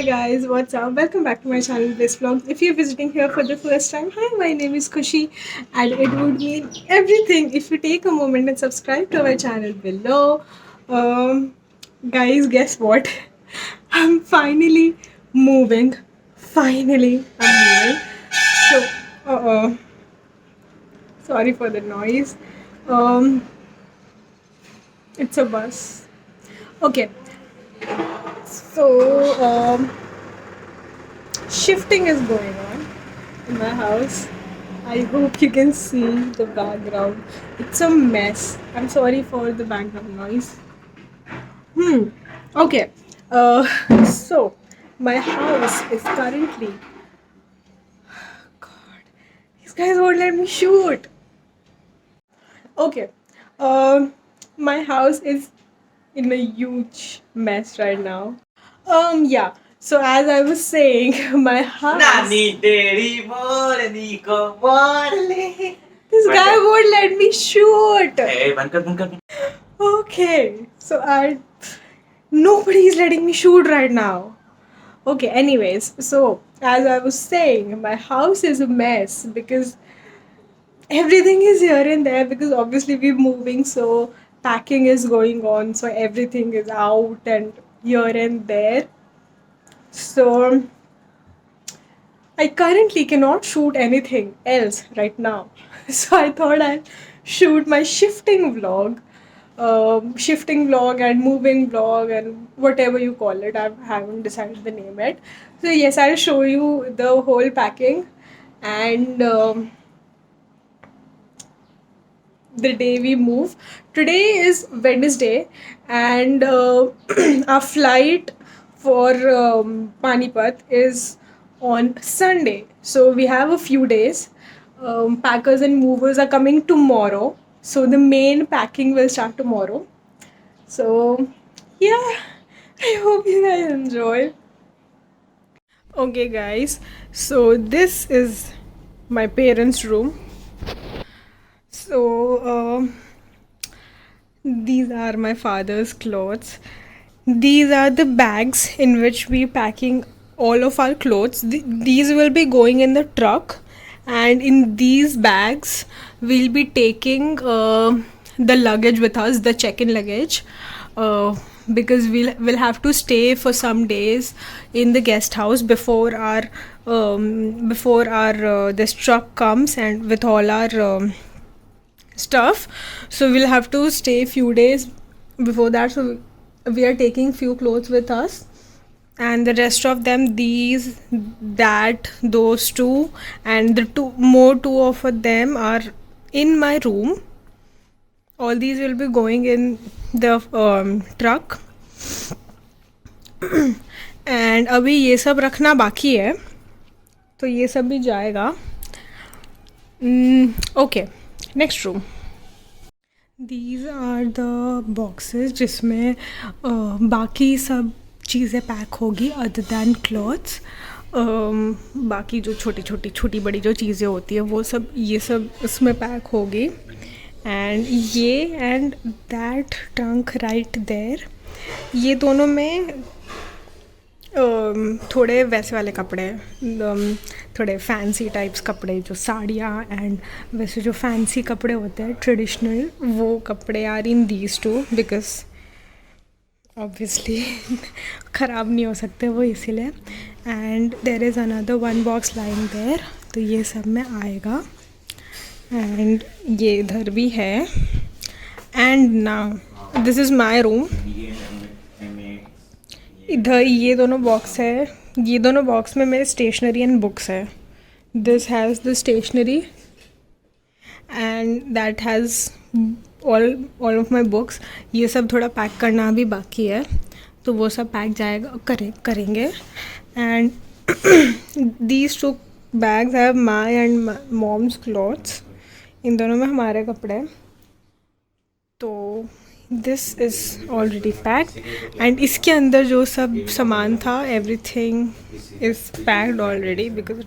guys, what's up? Welcome back to my channel Bliss Vlog. If you're visiting here for the first time, hi, my name is Kushi, and it would mean everything if you take a moment and subscribe to our channel below. Guys, guess what? I'm finally moving. Finally, I'm moving. So, sorry for the noise. Um, it's a bus. Okay, so shifting is going on in my house. I hope you can see the background. It's a mess. I'm sorry for the background noise. Okay. So my house is currently. God, these guys won't let me shoot. Okay. My house is in a huge mess right now. Yeah. So as I was saying, my house. नानी तेरी मोरनी को मोर ले This guy won't let me shoot. बंद कर Okay. So nobody is letting me shoot right now. Okay, anyways, so as I was saying, my house is a mess because everything is here and there because obviously we're moving, so packing is going on, so everything is out and here and there. So I currently cannot shoot anything else right now. So I thought I'd shoot my shifting vlog and moving vlog and whatever you call it. I haven't decided the name yet. So yes, I'll show you the whole packing and the day we move. Today is Wednesday, and our flight for Panipat is on Sunday. So we have a few days. Packers and movers are coming tomorrow. So the main packing will start tomorrow. So yeah, I hope you guys enjoy. Okay, guys. So this is my parents' room. So, these are my father's clothes. These are the bags in which we packing all of our clothes. These will be going in the truck, and in these bags, we'll be taking the luggage with us, the check-in luggage. Because we'll have to stay for some days in the guest house before our this truck comes and with all our stuff. So we'll have to stay a few days before that, so we are taking few clothes with us, and the rest of them, those two, and the two of them are in my room. All these will be going in the truck. And अभी ये सब रखना बाकी है, तो ये सब भी जाएगा. Okay, next room. These are the boxes जिसमें बाकी सब चीज़ें पैक होगी अदर दैन क्लॉथ्स. बाकी जो छोटी बड़ी जो चीज़ें होती है वो सब, ये सब इसमें पैक होगी. And that trunk right there, ये दोनों में थोड़े वैसे वाले कपड़े, थोड़े फैंसी टाइप्स कपड़े, जो साड़ियाँ एंड वैसे जो फैंसी कपड़े होते हैं ट्रेडिशनल, वो कपड़े are in these two because obviously ख़राब नहीं हो सकते वो, इसीलिए. And there is another one box lying there, तो ये सब में आएगा. एंड ये इधर भी है. And now this is my room. इधर ये दोनों बॉक्स है, ये दोनों बॉक्स में मेरे स्टेशनरी एंड बुक्स है. This has the stationery and that has all of my books. ये सब थोड़ा पैक करना भी बाकी है, तो वो सब पैक जाएगा करेंगे. And these two bags have my and mom's clothes. इन दोनों में हमारे कपड़े. तो this is already packed. And इसके अंदर जो सब सामान था, everything is packed already because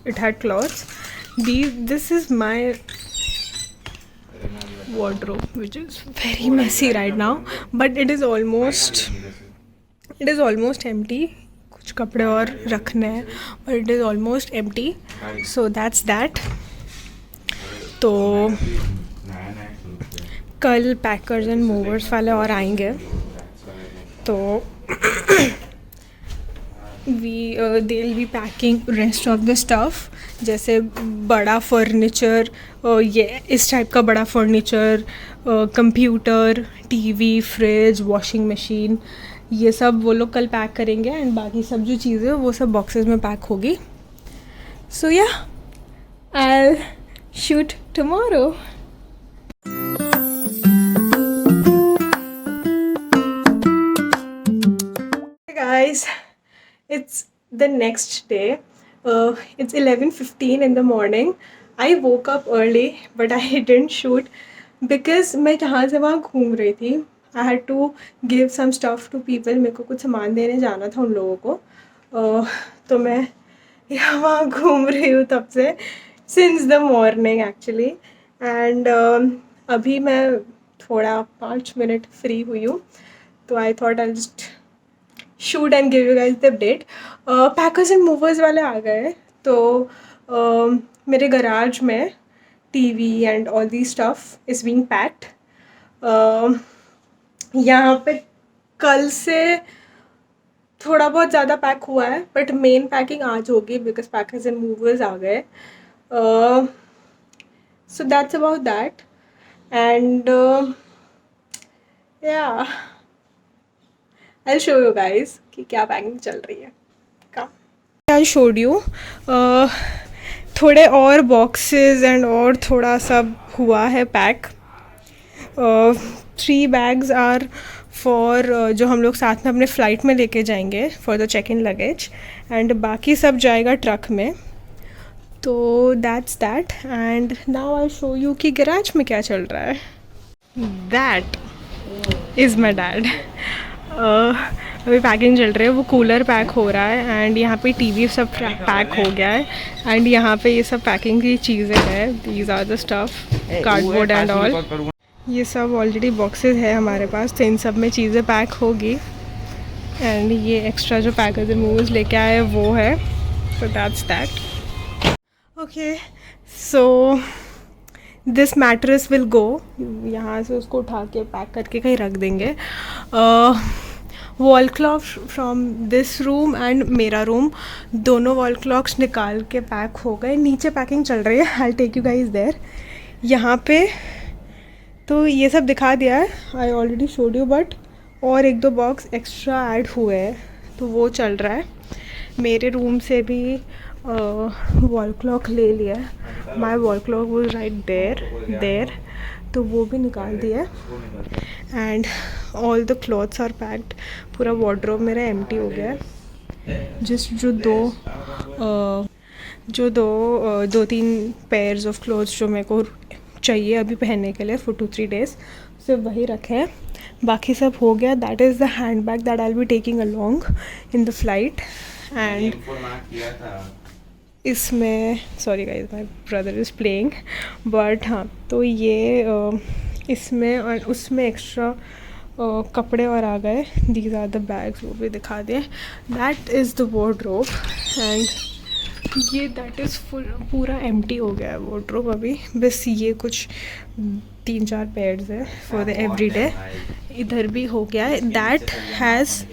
it had clothes. This is my wardrobe, which is very messy right now, but it is almost empty. कुछ कपड़े और रखने हैं और it is almost empty, so that's that. तो कल पैकर्स एंड मूवर्स वाले और आएंगे, तो they will be packing rest of the stuff, जैसे बड़ा फर्नीचर, ये इस टाइप का बड़ा furniture, computer, TV, fridge, washing machine, ये सब वो लोग कल पैक करेंगे एंड बाकी सब जो चीज़ें वो सब बॉक्सेस में पैक होगी। सो या I shoot tomorrow. Guys, it's the next day. It's 11:15 in the morning. I woke up early, but I didn't shoot because मैं जहाँ से वहाँ घूम रही थी. I had to give some stuff to people. मेरे को कुछ सामान देने जाना था उन लोगों को. तो मैं यहाँ वहाँ घूम रही हूँ तब से, since the morning actually. And अभी मैं थोड़ा 5 मिनट फ्री हुई हूँ, तो I thought I'll just shoot and give you guys the update. Packers and movers वाले आ गए, तो मेरे गराज में TV and all the stuff is being packed. यहाँ पे कल से थोड़ा बहुत ज़्यादा पैक हुआ है, बट मेन पैकिंग आज होगी बिकॉज पैकर्स एंड मूवर्स आ गए। So that's about that and या I'll show you guys कि क्या पैकिंग चल रही है। I showed you थोड़े और बॉक्सेस एंड और थोड़ा सब हुआ है पैक। 3 bags आर फॉर जो हम लोग साथ में अपने फ़्लाइट में लेके जाएंगे for the check in luggage, and बाकी सब जाएगा ट्रक में। तो that's that and now I show you कि गैराज में क्या चल रहा है। That is my dad. अभी पैकिंग चल रही है, वो कूलर पैक हो रहा है एंड यहाँ पे टीवी सब पैक हो गया है एंड यहाँ पे ये सब पैकिंग की चीज़ें हैं। These are the stuff, cardboard and all, ये सब ऑलरेडी बॉक्सेस है हमारे पास, तो इन सब में चीज़ें पैक होगी। एंड ये एक्स्ट्रा जो पैकर्स एंड मूव्स लेके आए वो है, so that's that. Okay, so this mattress will go, यहाँ से उसको उठा के पैक करके कहीं रख देंगे। Wall clock from this room and मेरा रूम, दोनों वॉल क्लॉक्स निकाल के पैक हो गए। नीचे पैकिंग चल रही है, I take you guys there. यहाँ पे तो ये सब दिखा दिया है, I already showed you, but और 1-2 बॉक्स एक्स्ट्रा ऐड हुए हैं, तो वो चल रहा है। मेरे रूम से भी वॉल क्लॉक ले लिया, माई वॉल क्लॉक वो राइट देयर, तो वो भी निकाल दिया। And all the clothes are packed, पूरा वार्डरोब मेरा एम्प्टी हो गया है। जस्ट जो 2-3 पेयर्स ऑफ क्लॉथ्स जो मेरे को चाहिए अभी पहनने के लिए फॉर 2-3 days, सिर्फ वही रखे हैं, बाकी सब हो गया। That is the handbag that I will be taking along in the flight. And इसमें sorry guys my brother is playing, but हाँ, तो ये इसमें और उसमें एक्स्ट्रा कपड़े और आ गए। दीज आर द बैग्स, वो भी दिखा दिए। That is the wardrobe and ये दैट इज़ फुल, पूरा एम्प्टी हो गया है वार्डरोब अभी, बस ये कुछ 3-4 पेयर्स है फॉर द एवरी डे। इधर भी हो गया है। दैट हैज़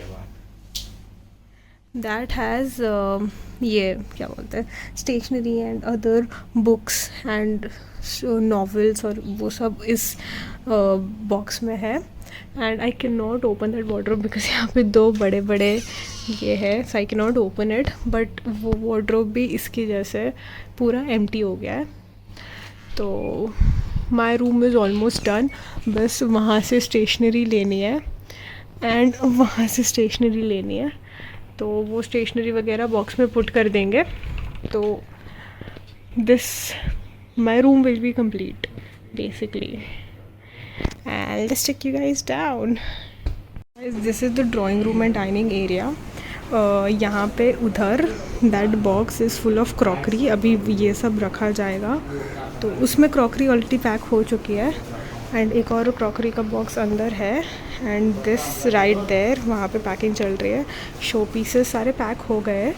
ये क्या बोलते हैं, stationery and other books and novels और वो सब इस बॉक्स में है। And I can not open that wardrobe because यहाँ पे 2 बड़े बड़े ये है, so I can not open it, but वो वार्डरोब भी इसकी जैसे पूरा एम्प्टी हो गया है। तो my room is almost done, बस वहाँ से स्टेशनरी लेनी है एंड वहाँ से स्टेशनरी लेनी है, तो वो स्टेशनरी वगैरह बॉक्स में पुट कर देंगे। तो this my room will be complete basically. And let's take you guys down. This is the drawing room and dining area. यहाँ पे उधर that box is full of crockery, अभी ये सब रखा जाएगा, तो उसमें crockery ऑलरेडी पैक हो चुकी है एंड एक और क्रॉकरी का बॉक्स अंदर है। एंड दिस राइट देयर, वहाँ पे पैकिंग चल रही है. शो पीसेस सारे पैक हो गए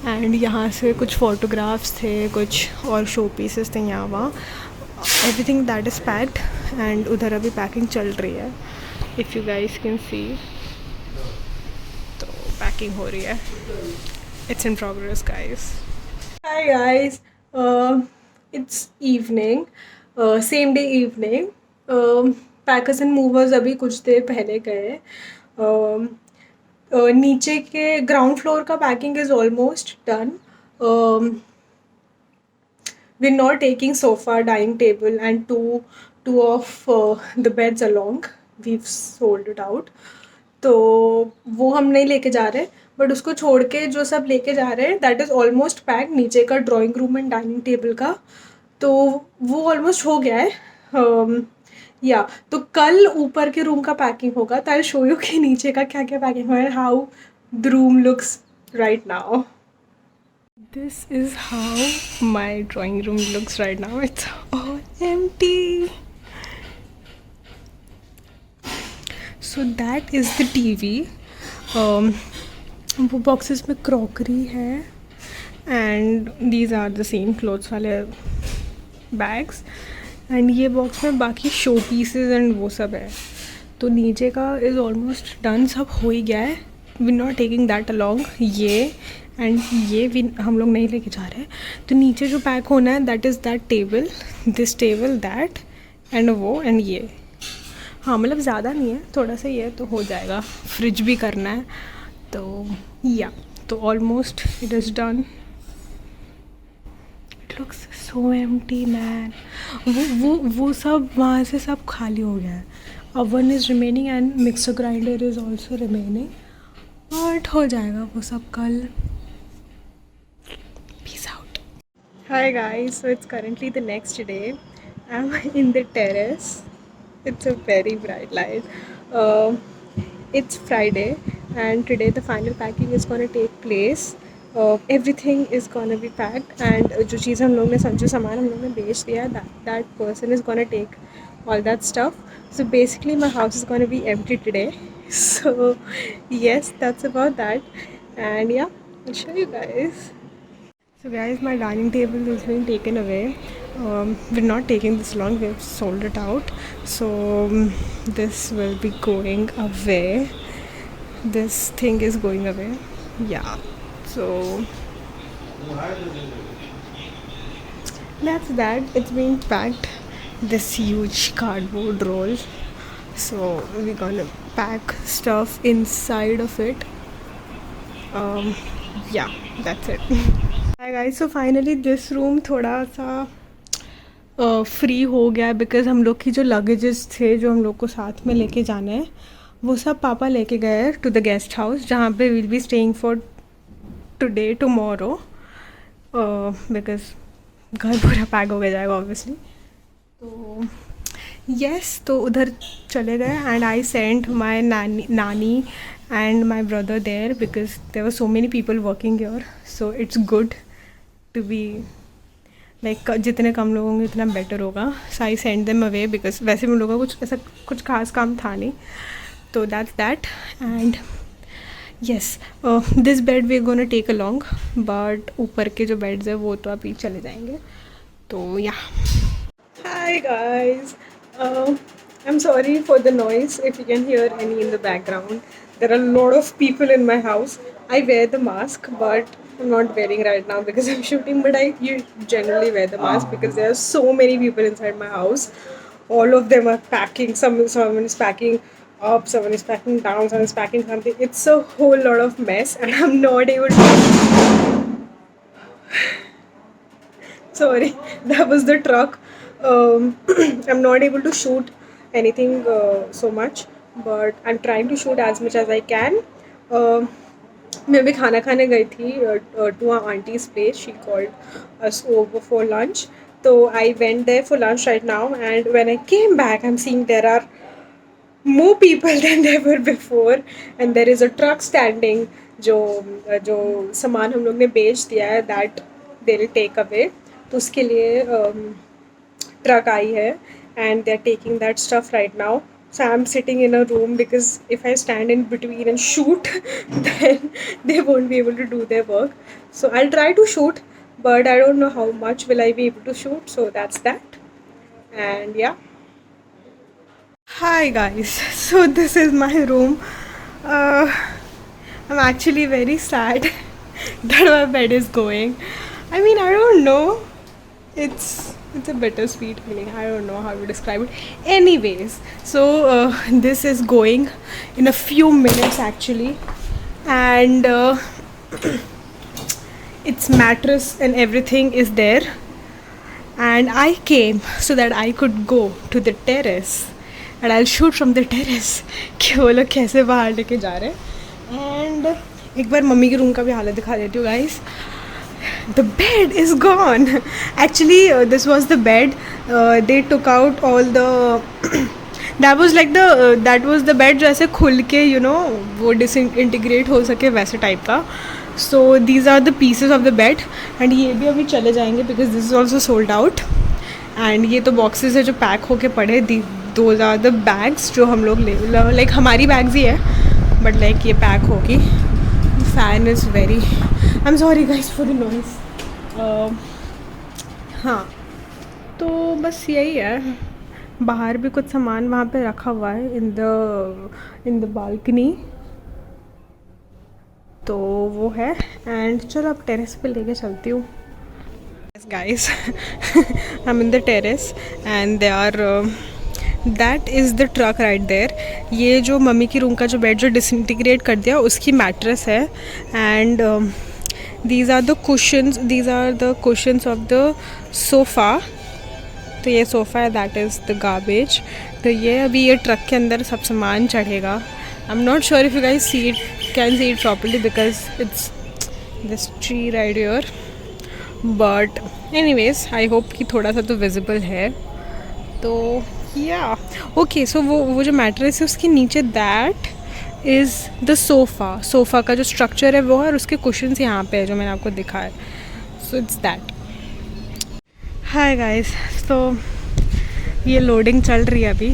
एंड यहाँ से कुछ फ़ोटोग्राफ्स थे, कुछ और शो पीसेस थे यहाँ वहाँ. Everything that is packed and उधर अभी पैकिंग चल रही है. If you guys can see, तो पैकिंग हो रही है. It's in progress guys. Hi guys, it's evening, same day evening. Packers and movers अभी कुछ देर पहले गए. नीचे के ग्राउंड फ्लोर का packing is almost done. We're not taking sofa, dining table and two of the beds along. We've sold it out. तो वो हम नहीं लेके जा रहे, बट उसको छोड़ के जो सब लेके जा रहे हैं दैट इज़ ऑलमोस्ट पैक. नीचे का drawing room and dining table का तो वो ऑलमोस्ट हो गया है. या तो कल ऊपर के रूम का पैकिंग होगा, तो आई शो यू कि नीचे का क्या क्या पैकिंग हुआ है, how the room looks right now. This is how my drawing room looks right now. It's all empty. So that is the TV. वो boxes में crockery है and these are the same clothes वाले bags. And ये box में बाकी show pieces and वो सब है. तो नीचे का is almost done, सब हो ही गया है. We're not taking that along. ये एंड ये भी हम लोग नहीं लेके जा रहे हैं. तो नीचे जो पैक होना है that is that table, this table, that and वो एंड ये. हाँ मतलब ज़्यादा नहीं है, थोड़ा सा ये तो हो जाएगा. फ्रिज भी करना है तो या, तो almost it is done. It looks so empty man. वो सब वहाँ से सब खाली हो गया है. Oven is remaining and mixer grinder is also remaining, but हो जाएगा वो सब कल. Peace out. Hi guys, so it's currently the next day. I'm in the terrace. It's a very bright light. It's Friday and today the final packing is going to take place. Everything is going to be packed and जो चीज़ हम लोग ने जो सामान हम लोग ने बेच दिया, that person is going to take all that stuff. So basically my house is going to be empty today. So yes, that's about that. And yeah, I'll show you guys. So guys, my dining table is being taken away. We're not taking this long, we've sold it out. So this will be going away. This thing is going away. Yeah. So that's that. It's being packed. This huge cardboard roll. So we're gonna pack stuff inside of it. Yeah, that's it. Hi guys, so finally this room थोड़ा सा free हो गया because हम लोग की जो luggages थे जो हम लोग को साथ में लेके जाना है वो सब पापा लेके गए टू द गेस्ट हाउस जहाँ पे will be staying for today tomorrow, because घर पूरा पैक हो गया जाएगा ऑब्वियसली. तो यस, तो उधर चले गए एंड आई सेंट माई नानी and my brother there because there were so many people working here, so it's good to be like जितने कम लोग होंगे उतना बेटर होगा. So I sent them away because वैसे भी उन लोगों का कुछ ऐसा कुछ खास काम था नहीं. तो that's that. And yes, this bed we are gonna take along, but ऊपर के जो बेड्स है वो तो अभी चले जाएंगे. तो yeah. Hi guys. I'm sorry for the noise if you can hear any in the background. There are a lot of people in my house. I wear the mask, but I'm not wearing right now because I'm shooting. But I generally wear the mask because there are so many people inside my house. All of them are packing. Someone is packing up, someone is packing down, someone is packing something. It's a whole lot of mess, and I'm not able to. Sorry, that was the truck. I'm not able to shoot anything so much, but I'm trying to shoot as much as I can. मैं अभी खाना खाने गई थी to our auntie's place. She called us over for lunch. So I went there for lunch right now, and when I came back, I'm seeing there are more people than ever before, and there is a truck standing. जो सामान हम लोग ने बेच दिया है that they will take away. तो उसके लिए ट्रक आई है and they are taking that stuff right now. So I'm sitting in a room because if I stand in between and shoot, then they won't be able to do their work. So I'll try to shoot, but I don't know how much will I be able to shoot. So that's that. And yeah. Hi guys. So this is my room. Uh, I'm actually very sad that my bed is going. I mean, I don't know. It's a bittersweet feeling. I don't know how to describe it. Anyways, so this is going in a few minutes actually, and its mattress and everything is there. And I came so that I could go to the terrace and I'll shoot from the terrace कि वो लोग कैसे बाहर लेके जा रहे हैं. And एक बार मम्मी के रूम का भी हालत दिखा देती हूँ guys. The bed is gone. Actually, this was the bed. They took out all the. That was like the that was the bed जो ऐसे खुल के वो disintegrate हो सके वैसे टाइप का. So these are the pieces of the bed and ये भी अभी चले जाएंगे because this is also sold out. And ये तो boxes है जो पैक होके पड़े. Those are the bags जो हम लोग ले like हमारी bags ही है but like ये पैक होगी. Fan is very. I'm sorry guys for the noise. हाँ तो बस यही है. बाहर भी कुछ सामान वहाँ पे रखा हुआ है इन द बालकनी. तो वो है एंड चलो अब टेरेस पे लेके चलती हूँ. Guys, I'm in the terrace and they are that is the truck right there. ये जो मम्मी की रूम का जो बेड जो डिसइंटीग्रेट कर दिया उसकी मैट्रेस है. And these are the cushions of the sofa. तो ये सोफ़ा है, दैट इज़ द गार्बेज. तो ये अभी ये ट्रक के अंदर सब सामान चढ़ेगा. I am not sure if you guys can see it properly because it's this tree right here. But anyways I hope कि थोड़ा सा तो विजिबल है. तो या ओके. सो वो जो मैट्रेस है उसके नीचे दैट इज़ द सोफ़ा का जो स्ट्रक्चर है वो है और उसके कुशन्स यहाँ पे है जो मैंने आपको दिखाया. So it's that. Hi guys. तो ये लोडिंग चल रही है अभी.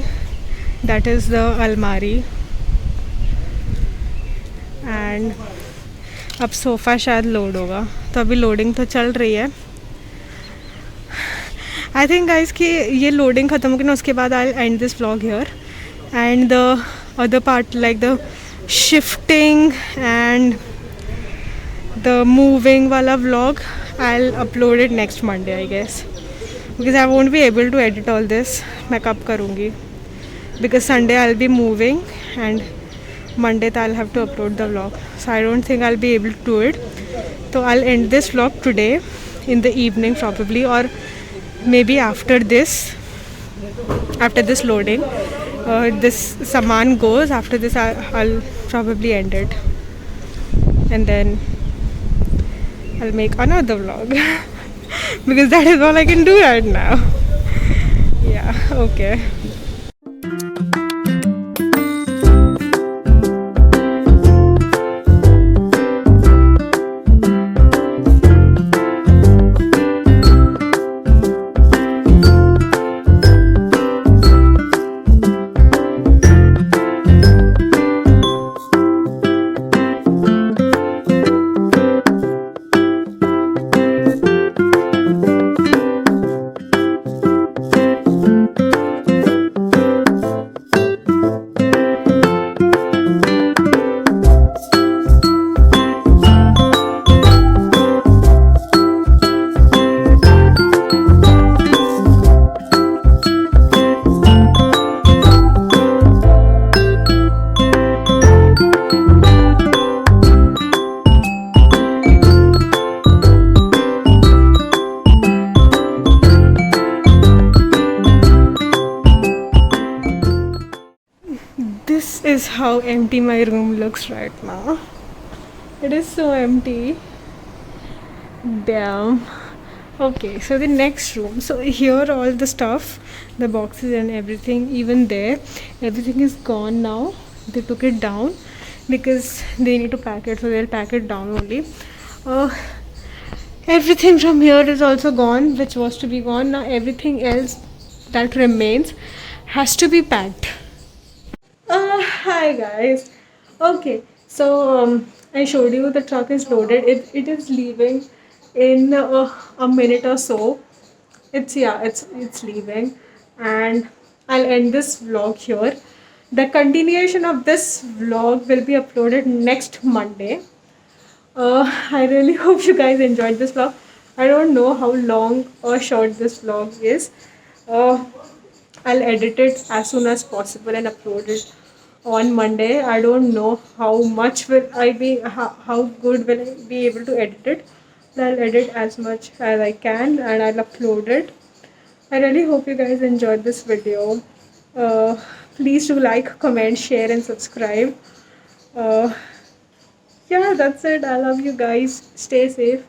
दैट इज़ द अलमारी एंड अब सोफ़ा शायद लोड होगा. तो अभी लोडिंग तो चल रही है. आई थिंक गाइस कि ये लोडिंग ख़त्म होगी ना उसके बाद I end this vlog here and the other part like the shifting and the moving wala vlog I'll upload it next Monday I guess because I won't be able to edit all this. मैं कब करूँगी because Sunday I'll be moving and Monday I'll have to upload the vlog, so I don't think I'll be able to do it. So I'll end this vlog today in the evening probably or maybe after this loading. This saman goes after this. I'll probably end it and then I'll make another vlog because that is all I can do right now. Yeah, okay. This is how empty my room looks right now. It is so empty. Damn. Okay, so the next room. So here all the stuff, the boxes and everything, even there, everything is gone now. They took it down because they need to pack it, so they'll pack it down only. Everything from here is also gone, which was to be gone. Now everything else that remains has to be packed. Hi guys. Okay, so I showed you the truck is loaded. It is leaving in a minute or so. It's leaving, and I'll end this vlog here. The continuation of this vlog will be uploaded next Monday. I really hope you guys enjoyed this vlog. I don't know how long or short this vlog is. Uh, I'll edit it as soon as possible and upload it on Monday. I don't know how much will I be, how good will I be able to edit it. But I'll edit as much as I can and I'll upload it. I really hope you guys enjoyed this video. Uh, Please do like, comment, share, and subscribe. Uh, yeah, that's it. I love you guys. Stay safe.